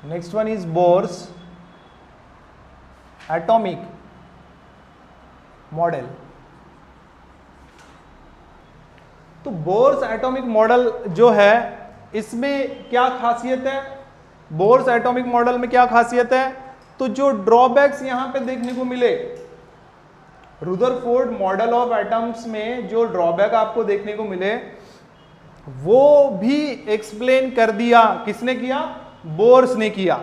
Next one is Bohr's atomic model. तो Bohr's atomic model जो है इसमें क्या खासियत है, बोर्स एटॉमिक मॉडल में क्या खासियत है, तो जो ड्रॉबैक्स यहां पे देखने को मिले, रुदरफोर्ड मॉडल ऑफ एटम्स में जो ड्रॉबैक आपको देखने को मिले वो भी एक्सप्लेन कर दिया, किसने किया, बोर्स ने किया।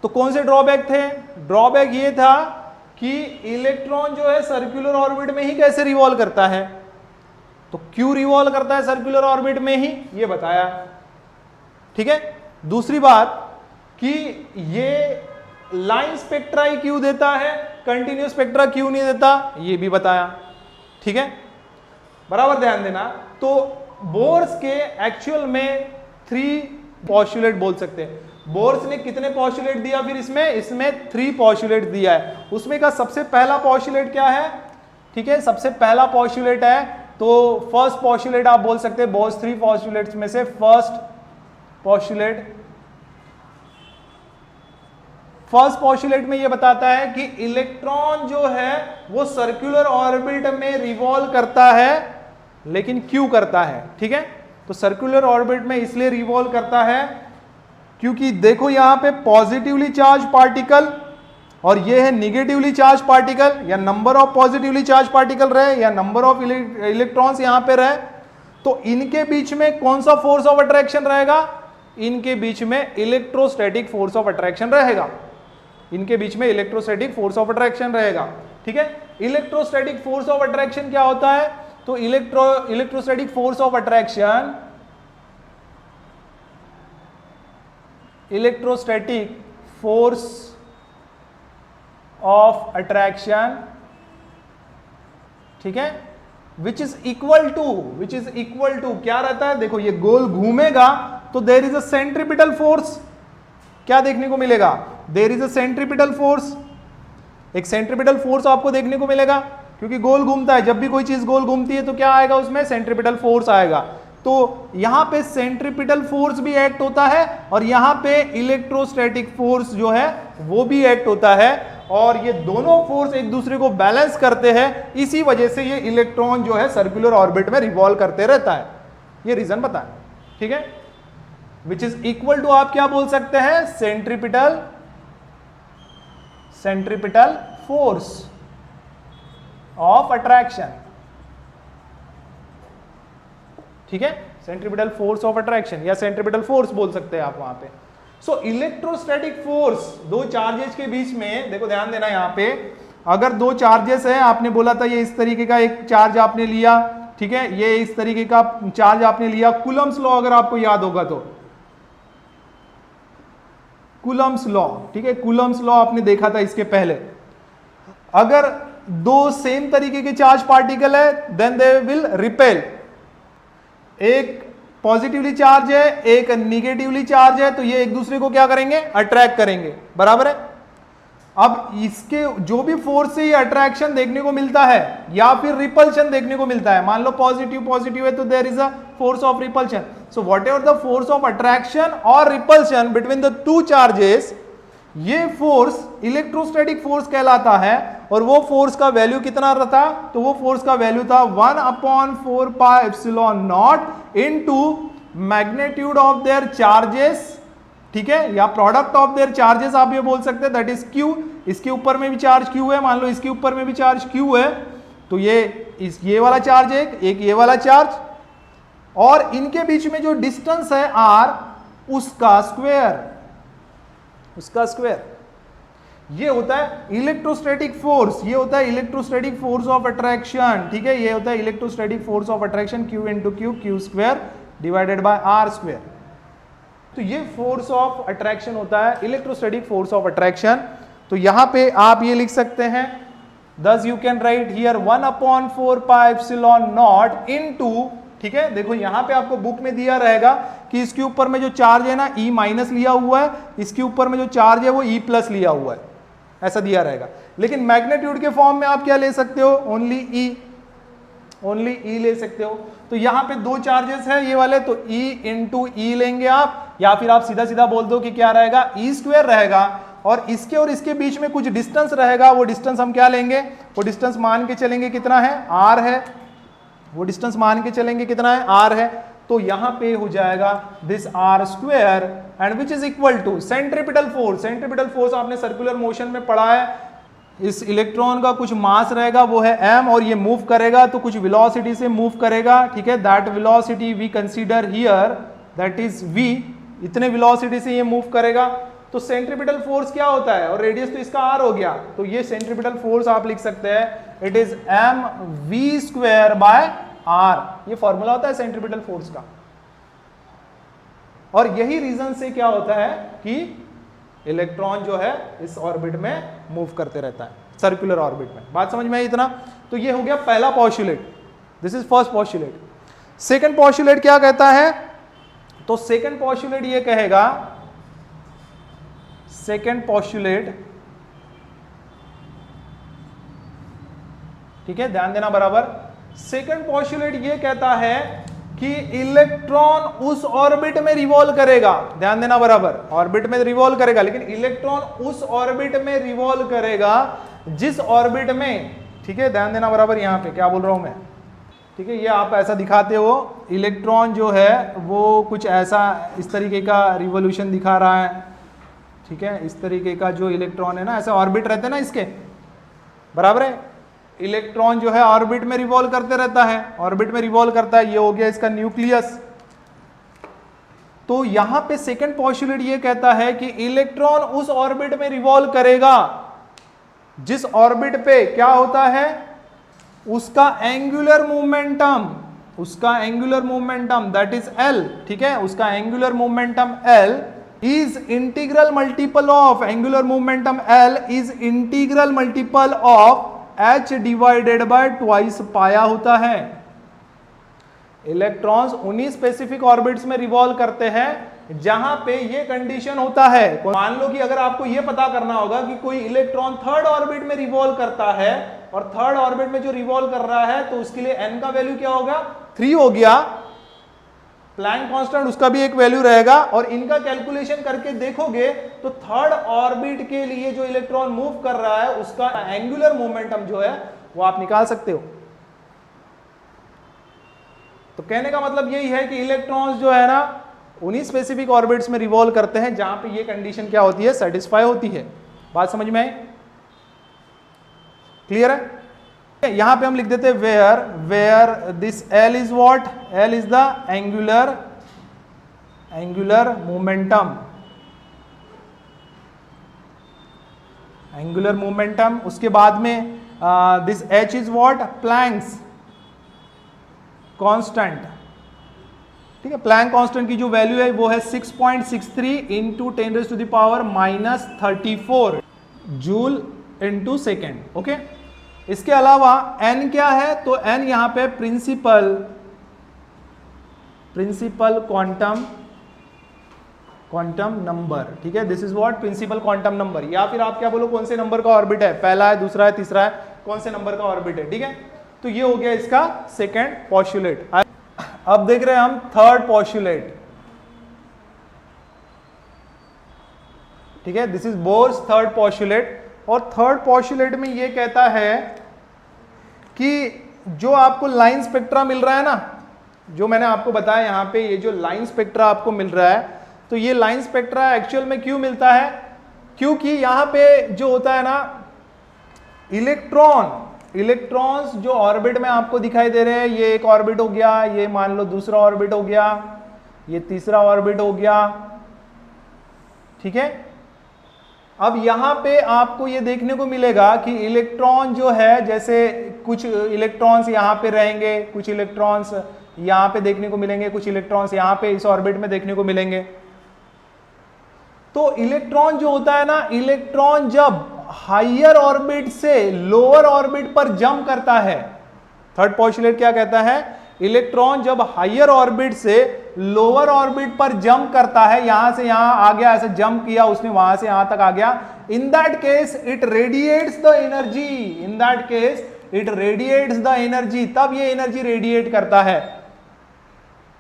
तो कौन से ड्रॉबैक थे, ड्रॉबैक ये था कि इलेक्ट्रॉन जो है सर्कुलर ऑर्बिट में ही कैसे रिवॉल्व करता है, तो क्यों रिवॉल्व करता है सर्कुलर ऑर्बिट में ही, ये बताया। ठीक है, दूसरी बात कि ये लाइन स्पेक्ट्रा ही क्यों देता है, कंटिन्यूस स्पेक्ट्रा क्यों नहीं देता, ये भी बताया। ठीक है, बराबर ध्यान देना। तो बोर्स के एक्चुअल में 3 पॉस्टुलेट बोल सकते हैं। बोर्स ने कितने पॉस्टुलेट दिया, फिर इसमें 3 पॉस्टुलेट दिया है। उसमें का सबसे पहला पॉस्टुलेट क्या है, ठीक है, सबसे पहला पॉस्टुलेट है, तो फर्स्ट पॉस्टुलेट आप बोल सकते हैं बोर्स 3 पॉस्टुलेट्स में से फर्स्ट पॉस्टुलेट में ये बताता है कि इलेक्ट्रॉन जो है वो सर्कुलर ऑर्बिट में रिवॉल्व करता है, लेकिन क्यों करता है। ठीक है, तो सर्कुलर ऑर्बिट में इसलिए रिवॉल्व करता है क्योंकि देखो यहां पे पॉजिटिवली चार्ज पार्टिकल और ये है निगेटिवली चार्ज पार्टिकल, या number of positively charge particle रहे या नंबर ऑफ इलेक्ट्रॉन्स यहां पे रहे, तो इनके बीच में कौन सा फोर्स ऑफ अट्रैक्शन रहेगा, इनके बीच में इलेक्ट्रोस्टैटिक फोर्स ऑफ अट्रैक्शन रहेगा, इनके बीच में इलेक्ट्रोस्टैटिक फोर्स ऑफ अट्रैक्शन रहेगा। ठीक है, इलेक्ट्रोस्टैटिक फोर्स ऑफ अट्रैक्शन क्या होता है, तो electrostatic force of attraction, electrostatic force of attraction, ठीक है, विच इज इक्वल टू क्या रहता है, देखो ये गोल घूमेगा तो there is a centripetal force, क्या देखने को मिलेगा, there is a centripetal force, एक सेंट्रीपिटल फोर्स आपको देखने को मिलेगा, क्योंकि गोल घूमता है, जब भी कोई चीज गोल घूमती है तो क्या आएगा उसमें, सेंट्रीपिटल फोर्स आएगा। तो यहां पे सेंट्रीपिटल फोर्स भी एक्ट होता है और यहां पे इलेक्ट्रोस्टैटिक फोर्स जो है वो भी एक्ट होता है, और ये दोनों फोर्स एक दूसरे को बैलेंस करते हैं, इसी वजह से ये इलेक्ट्रॉन जो है सर्कुलर ऑर्बिट में रिवॉल्व करते रहता है। ये रीजन बताएं। ठीक है, विच इज इक्वल टू आप क्या बोल सकते हैं, सेंट्रीपिटल फोर्स ऑफ अट्रैक्शन। ठीक है, सेंट्रीपिटल फोर्स ऑफ अट्रैक्शन या सेंट्रीपिटल फोर्स बोल सकते हैं आप वहां पे। सो इलेक्ट्रोस्टैटिक फोर्स, दो चार्जेस के बीच में, देखो ध्यान देना यहां पे, अगर दो चार्जेस है, आपने बोला था ये इस तरीके का एक चार्ज आपने लिया, ठीक है, ये इस तरीके का चार्ज आपने लिया, कूलम्स लॉ अगर आपको याद होगा तो, कूलम्स लॉ, ठीक है, कूलम्स लॉ आपने देखा था इसके पहले, अगर दो सेम तरीके के चार्ज पार्टिकल है देन दे विल रिपेल, एक पॉजिटिवली चार्ज है एक निगेटिवली चार्ज है, तो ये एक दूसरे को क्या करेंगे, अट्रैक्ट करेंगे, बराबर है। अब इसके जो भी फोर्स से ये अट्रैक्शन देखने को मिलता है या फिर रिपल्शन देखने को मिलता है, मान लो पॉजिटिव है तो there is a force of repulsion, so whatever the force of attraction और repulsion between the two charges, ये फोर्स इलेक्ट्रोस्टैटिक फोर्स कहलाता है, और वो फोर्स का वैल्यू कितना रहता, तो वो फोर्स का वैल्यू था 1/4 pi epsilon not into magnitude of their charges, ठीक है, या प्रोडक्ट ऑफ देयर चार्जेस आप ये बोल सकते हैं, दैट इज क्यू, इसके ऊपर में भी चार्ज क्यू है, मान लो इसके ऊपर में भी चार्ज क्यू है, तो ये वाला चार्ज एक ये वाला चार्ज, और इनके बीच में जो डिस्टेंस है आर, उसका स्क्वायर, ये होता है इलेक्ट्रोस्टैटिक फोर्स, ये होता है इलेक्ट्रोस्टैटिक फोर्स ऑफ अट्रैक्शन, ठीक है, ये होता है electrostatic force of attraction, q into q square divided by r square. तो ये फोर्स ऑफ अट्रैक्शन होता है, इलेक्ट्रोस्टैटिक फोर्स ऑफ अट्रैक्शन। तो यहां पे आप ये लिख सकते हैं, thus you can write here 1/4 pi epsilon not into, ठीक है, देखो यहां पे आपको बुक में दिया रहेगा कि इसके ऊपर में जो चार्ज है ना E माइनस लिया हुआ है, इसके ऊपर में जो चार्ज है वो E प्लस लिया हुआ है, ऐसा दिया रहेगा। लेकिन मैग्नीट्यूड के फॉर्म में आप क्या ले सकते हो, ओनली E ले सकते हो। तो यहां पे दो चार्जेस है ये वाले, तो E इंटू E लेंगे आप, या फिर आप सीधा सीधा बोल दो कि क्या रहेगा, ई स्क्वायर रहेगा, और इसके बीच में कुछ डिस्टेंस रहेगा, वो डिस्टेंस हम क्या लेंगे, वो डिस्टेंस मान के चलेंगे कितना है, आर है, वो डिस्टेंस मान के चलेंगे कितना है, आर है। तो यहां पे हो जाएगा this r square and which is equal to centripetal force. Centripetal force आपने सर्कुलर मोशन में पढ़ा है, इस इलेक्ट्रॉन का कुछ मास रहेगा वो है m, और ये मूव करेगा तो कुछ वेलोसिटी से मूव करेगा, ठीक है, that velocity we consider here that is v, इतने वेलोसिटी से ये मूव करेगा। तो सेंट्रीपिटल फोर्स क्या होता है, और रेडियस तो इसका r हो गया, तो ये सेंट्रीपिटल फोर्स आप लिख सकते हैं it is mv square by r, ये फॉर्मूला होता है सेंट्रीपिटल फोर्स का। और यही रीजन से क्या होता है कि इलेक्ट्रॉन जो है इस ऑर्बिट में मूव करते रहता है, सर्कुलर ऑर्बिट में। बात समझ में आई इतना? तो ये हो गया पहला postulate, this is first postulate. Second postulate क्या कहता है, तो सेकंड पॉस्टुलेट ये कहेगा, सेकंड पॉस्टुलेट, ठीक है, ध्यान देना बराबर। सेकंड पॉस्टुलेट ये कहता है कि इलेक्ट्रॉन उस ऑर्बिट में रिवॉल्व करेगा, ध्यान देना बराबर, ऑर्बिट में रिवॉल्व करेगा, लेकिन इलेक्ट्रॉन उस ऑर्बिट में रिवॉल्व करेगा जिस ऑर्बिट में, ठीक है, ध्यान देना बराबर, यहां पे क्या बोल रहा हूं मैं, ठीक है, ये आप ऐसा दिखाते हो, इलेक्ट्रॉन जो है वो कुछ ऐसा इस तरीके का रिवॉल्यूशन दिखा रहा है, ठीक है, इस तरीके का जो इलेक्ट्रॉन है ना, ऐसे ऑर्बिट रहते हैं ना इसके, बराबर है, इलेक्ट्रॉन जो है ऑर्बिट में रिवॉल्व करते रहता है, ऑर्बिट में रिवॉल्व करता है, ये हो गया इसका न्यूक्लियस। तो यहां पे सेकंड पॉस्टुलेट ये कहता है कि इलेक्ट्रॉन उस ऑर्बिट में रिवॉल्व करेगा जिस ऑर्बिट पे क्या होता है, उसका एंगुलर मोमेंटम, उसका angular momentum that is L, ठीक है, उसका angular momentum L is integral multiple of, angular momentum L is integral multiple of h divided by twice पाया होता है। इलेक्ट्रॉन्स उन्हीं स्पेसिफिक ऑर्बिट्स में रिवॉल्व करते हैं जहां पे ये कंडीशन होता है। मान लो कि अगर आपको ये पता करना होगा कि कोई इलेक्ट्रॉन थर्ड ऑर्बिट में रिवॉल्व करता है, और थर्ड ऑर्बिट में जो रिवॉल्व कर रहा है, तो उसके लिए n का वैल्यू क्या होगा, 3 हो गया, प्लैंक कांस्टेंट उसका भी एक वैल्यू रहेगा, और इनका कैलकुलेशन करके देखोगे तो थर्ड ऑर्बिट के लिए जो इलेक्ट्रॉन मूव कर रहा है उसका एंगुलर मोमेंटम जो है वो आप निकाल सकते हो। तो कहने का मतलब यही है कि इलेक्ट्रॉन्स जो है ना उन्हीं स्पेसिफिक ऑर्बिट्स में रिवॉल्व करते हैं जहां पे ये कंडीशन क्या होती है, सेटिस्फाई होती है। बात समझ में आई? क्लियर है? यहां पे हम लिख देते where, where this L is what, L is the angular momentum, angular momentum. उसके बाद में this H is what, Planck's constant, ठीक है, प्लैंक कांस्टेंट की जो वैल्यू है वो है 6.63 into 10⁻⁻34 joule into second. Okay, इसके अलावा n क्या है, तो n यहां पे प्रिंसिपल क्वांटम नंबर, ठीक है, this is what principal quantum number, या फिर आप क्या बोलो कौन से नंबर का ऑर्बिट है, पहला है, दूसरा है, तीसरा है, कौन से नंबर का ऑर्बिट है, ठीक है। तो ये हो गया इसका सेकेंड पॉस्टुलेट। अब देख रहे हैं हम थर्ड पॉस्टुलेट, ठीक है, this is Bohr's third postulate. और थर्ड पॉस्टुलेट में ये कहता है कि जो आपको लाइन स्पेक्ट्रा मिल रहा है ना, जो मैंने आपको बताया यहां पे ये जो लाइन स्पेक्ट्रा आपको मिल रहा है, तो ये लाइन स्पेक्ट्रा एक्चुअल में क्यों मिलता है, क्योंकि यहां पे जो होता है ना इलेक्ट्रॉन्स जो ऑर्बिट में आपको दिखाई दे रहे हैं, ये एक ऑर्बिट हो गया, ये मान लो दूसरा ऑर्बिट हो गया, ये तीसरा ऑर्बिट हो गया, ठीक है। अब यहां पे आपको ये देखने को मिलेगा कि इलेक्ट्रॉन जो है, जैसे कुछ इलेक्ट्रॉन्स यहां पे रहेंगे, कुछ इलेक्ट्रॉन्स यहां पे देखने को मिलेंगे, कुछ इलेक्ट्रॉन्स यहां पे इस ऑर्बिट में देखने को मिलेंगे। तो इलेक्ट्रॉन जो होता है ना, इलेक्ट्रॉन जब हायर ऑर्बिट से लोअर ऑर्बिट पर जंप करता है, थर्ड पॉस्टुलेट क्या कहता है, इलेक्ट्रॉन जब हायर ऑर्बिट से लोअर ऑर्बिट पर जंप करता है, यहां से यहां आ गया, ऐसे जंप किया उसने, वहां से यहां तक आ गया, इन that case it radiates the energy, in that case it radiates the energy, तब ये एनर्जी रेडिएट करता है।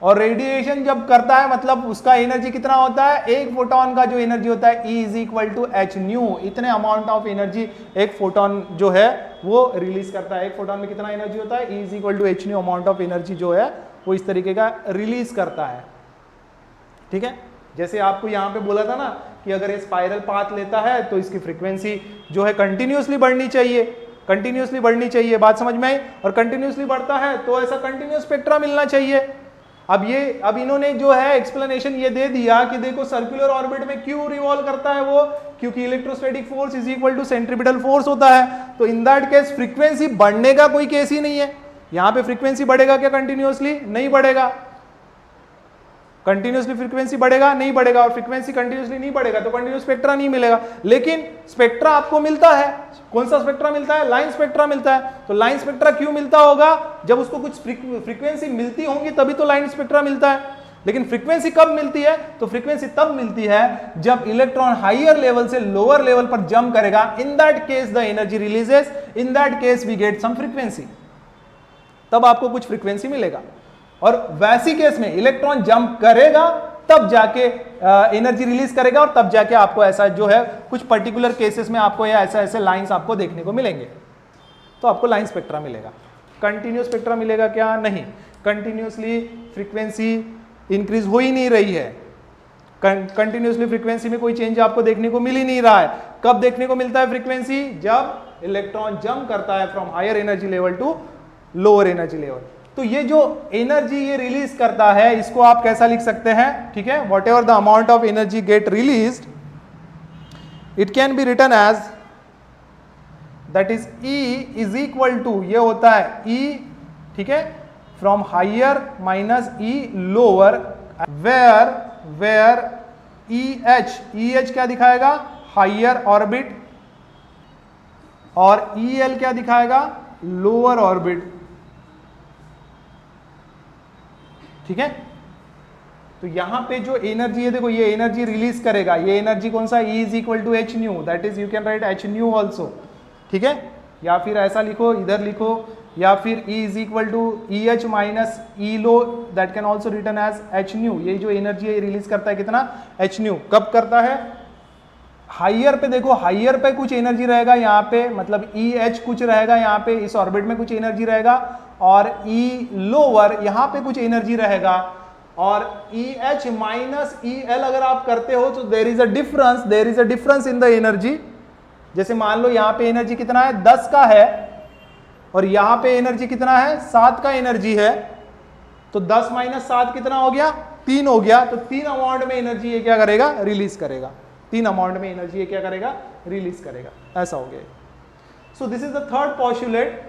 और रेडिएशन जब करता है मतलब उसका एनर्जी कितना होता है, एक फोटोन का जो एनर्जी होता है E is equal to h nu, इतने अमाउंट ऑफ एनर्जी एक फोटोन जो है वो रिलीज करता है। एक फोटोन में कितना एनर्जी होता है, E is equal to h nu amount of energy जो है वो इस तरीके का रिलीज करता है। ठीक है, जैसे आपको यहां पे बोला था ना कि अगर ये स्पाइरल पाथ लेता है तो इसकी फ्रीक्वेंसी जो है कंटिन्यूसली बढ़नी चाहिए, कंटिन्यूसली बढ़नी चाहिए, बात समझ में आई। और कंटिन्यूसली बढ़ता है तो ऐसा कंटिन्यूस स्पेक्ट्रा मिलना चाहिए। अब इन्होंने जो है एक्सप्लेनेशन ये दे दिया कि देखो सर्कुलर ऑर्बिट में क्यों रिवॉल्व करता है वो, क्योंकि electrostatic force is equal to centripetal force होता है। तो इन दैट केस फ्रीक्वेंसी बढ़ने का कोई केस ही नहीं है। यहां पे फ्रीक्वेंसी बढ़ेगा क्या कंटिन्यूसली, नहीं बढ़ेगा। कंटिन्यूसली फ्रीक्वेंसी बढ़ेगा नहीं बढ़ेगा, और फ्रीक्वेंसी कंटिन्यूसली नहीं बढ़ेगा तो कंटिन्यूस स्पेक्ट्रा नहीं मिलेगा। लेकिन स्पेक्ट्रा आपको मिलता है, कौन सा स्पेक्ट्रा मिलता है, लाइन स्पेक्ट्रा मिलता है। तो लाइन स्पेक्ट्रा क्यों मिलता होगा, जब उसको कुछ फ्रीक्वेंसी मिलती होंगी तभी तो लाइन स्पेक्ट्रा मिलता है। लेकिन फ्रीक्वेंसी कब मिलती है, तो फ्रीक्वेंसी तब मिलती है जब इलेक्ट्रॉन हायर लेवल से लोअर लेवल पर जंप करेगा। In that case the energy releases, in that case we get some frequency, तब आपको कुछ फ्रीक्वेंसी मिलेगा। और वैसी केस में इलेक्ट्रॉन जंप करेगा तब जाके एनर्जी रिलीज करेगा, और तब जाके आपको ऐसा जो है कुछ पर्टिकुलर केसेस में आपको ऐसा ऐसे लाइंस आपको देखने को मिलेंगे, तो आपको लाइन स्पेक्ट्रा मिलेगा। कंटिन्यूस स्पेक्ट्रा मिलेगा क्या, नहीं। कंटिन्यूसली फ्रीक्वेंसी इंक्रीज हो ही नहीं रही है, कंटिन्यूसली फ्रीक्वेंसी में कोई चेंज आपको देखने को मिल ही नहीं रहा है। कब देखने को मिलता है फ्रीक्वेंसी, जब इलेक्ट्रॉन जंप करता है from higher energy level to lower energy level. तो ये जो एनर्जी ये रिलीज करता है इसको आप कैसा लिख सकते हैं, ठीक है, whatever the amount of energy get released, it can be written as that is E is equal to, ये होता है E, ठीक है, from higher minus E lower, where EH क्या दिखाएगा, हायर ऑर्बिट, और EL क्या दिखाएगा, लोअर ऑर्बिट। ठीक है, तो यहां पे जो एनर्जी है देखो, ये एनर्जी रिलीज करेगा, ये एनर्जी कौन सा, E is equal to h nu, that is you can write h nu also. ठीक है, या फिर ऐसा लिखो, इधर लिखो, या फिर E is equal to EH minus E low, that can also written as h nu. ये जो एनर्जी है रिलीज करता है कितना, एच न्यू। कब करता है, हाइयर पे देखो, हाइयर पे कुछ एनर्जी रहेगा यहाँ पे, मतलब EH कुछ रहेगा यहाँ पे, इस ऑर्बिट में कुछ एनर्जी रहेगा, और E लोअर यहाँ पे कुछ एनर्जी रहेगा, और EH माइनस EL अगर आप करते हो तो there is a difference in the energy. जैसे मान लो यहाँ पे एनर्जी कितना है, 10 का है, और यहाँ पे एनर्जी कितना है, 7 का एनर्जी है, तो 10 माइनस 7 कितना हो गया, 3 हो गया। तो 3 अमाउंट में एनर्जी ये क्या करेगा, रिलीज करेगा, 3 अमाउंट में एनर्जी ये क्या करेगा, रिलीज करेगा, ऐसा हो गया। So this is the third postulate